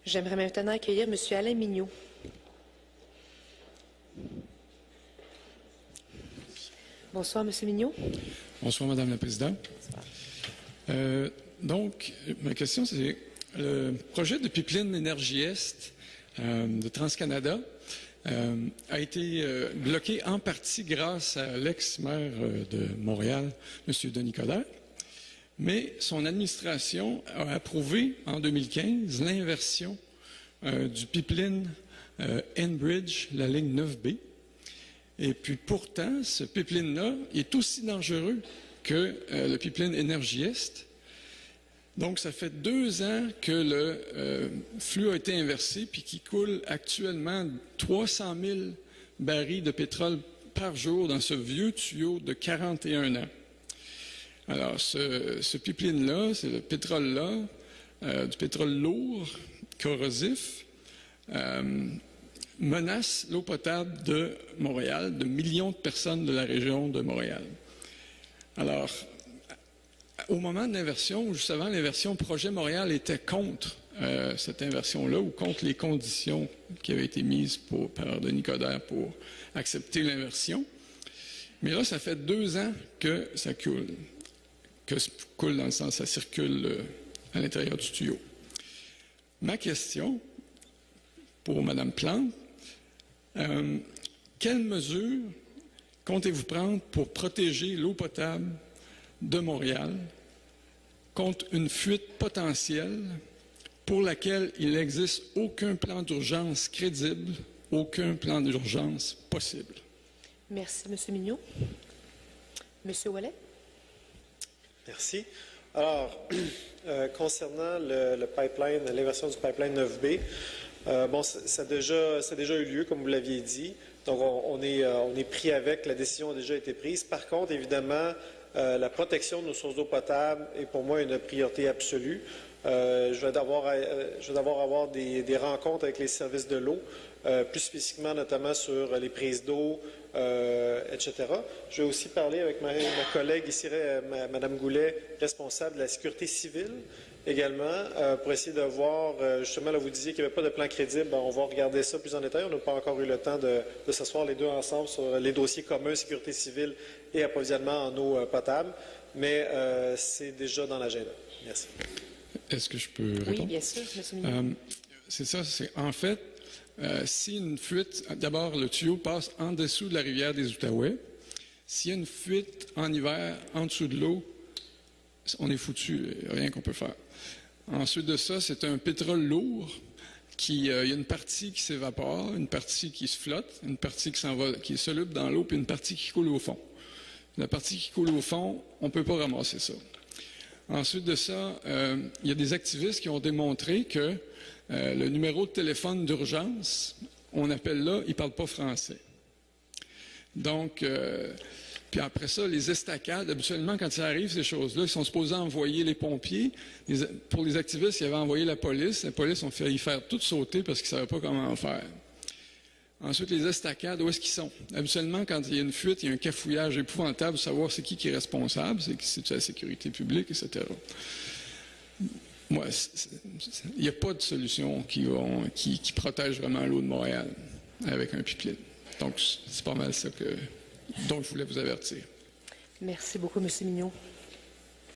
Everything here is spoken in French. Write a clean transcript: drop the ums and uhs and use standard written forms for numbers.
J'aimerais maintenant accueillir M. Alain Mignot. Bonsoir, M. Mignot. Bonsoir, Madame la Présidente. Donc, ma question, c'est le projet de pipeline Énergie-Est de TransCanada a été bloqué en partie grâce à l'ex-maire de Montréal, M. Denis Coderre, mais son administration a approuvé en 2015 l'inversion du pipeline Enbridge, la ligne 9B. Et puis pourtant, ce pipeline-là est aussi dangereux que le pipeline Énergie-Est. Donc, ça fait 2 ans que le flux a été inversé, puis qui coule actuellement 300 000 barils de pétrole par jour dans ce vieux tuyau de 41 ans. Alors, ce pipeline-là, c'est le pétrole-là, du pétrole lourd, corrosif, menace l'eau potable de Montréal, de millions de personnes de la région de Montréal. Alors, au moment de l'inversion, juste avant l'inversion, Projet Montréal était contre cette inversion-là ou contre les conditions qui avaient été mises par Denis Coderre pour accepter l'inversion. Mais là, ça fait 2 ans que ça coule. Que coule dans le sens, ça circule à l'intérieur du tuyau. Ma question pour Mme Plante, quelles mesures comptez-vous prendre pour protéger l'eau potable de Montréal contre une fuite potentielle pour laquelle il n'existe aucun plan d'urgence crédible, aucun plan d'urgence possible? Merci, M. Mignot. M. Ouellet. Merci. Alors, concernant le pipeline, l'inversion du pipeline 9B, ça a déjà eu lieu, comme vous l'aviez dit. Donc, on est pris avec. La décision a déjà été prise. Par contre, évidemment, la protection de nos sources d'eau potable est pour moi une priorité absolue. Je vais d'abord avoir des rencontres avec les services de l'eau, plus spécifiquement notamment sur les prises d'eau, etc. Je vais aussi parler avec ma collègue ici, Mme Goulet, responsable de la sécurité civile également, pour essayer de voir, justement, là vous disiez qu'il n'y avait pas de plan crédible. On va regarder ça plus en détail. On n'a pas encore eu le temps de s'asseoir les deux ensemble sur les dossiers communs, sécurité civile et approvisionnement en eau potable, mais c'est déjà dans l'agenda. Merci. Est-ce que je peux répondre? Oui, bien sûr, M. Mignot. C'est ça, c'est en fait, si une fuite, d'abord le tuyau passe en dessous de la rivière des Outaouais. S'il y a une fuite en hiver en dessous de l'eau, on est foutu, rien qu'on peut faire. Ensuite de ça, c'est un pétrole lourd il y a une partie qui s'évapore, une partie qui se flotte, une partie qui s'en va, qui est soluble dans l'eau, puis une partie qui coule au fond. La partie qui coule au fond, on ne peut pas ramasser ça. Ensuite de ça, il y a des activistes qui ont démontré que le numéro de téléphone d'urgence, on appelle là, il ne parle pas français. Donc, puis après ça, les estacades, habituellement, quand ça arrive, ces choses-là, ils sont supposés envoyer les pompiers. Pour les activistes, ils avaient envoyé la police. La police ont failli faire tout sauter parce qu'ils ne savaient pas comment faire. Ensuite, les estacades, où est-ce qu'ils sont? Habituellement, quand il y a une fuite, il y a un cafouillage épouvantable de savoir c'est qui est responsable, c'est la sécurité publique, etc. Moi, il n'y a pas de solution qui protège vraiment l'eau de Montréal avec un pipeline. Donc, c'est pas mal ça dont je voulais vous avertir. Merci beaucoup, M. Mignot.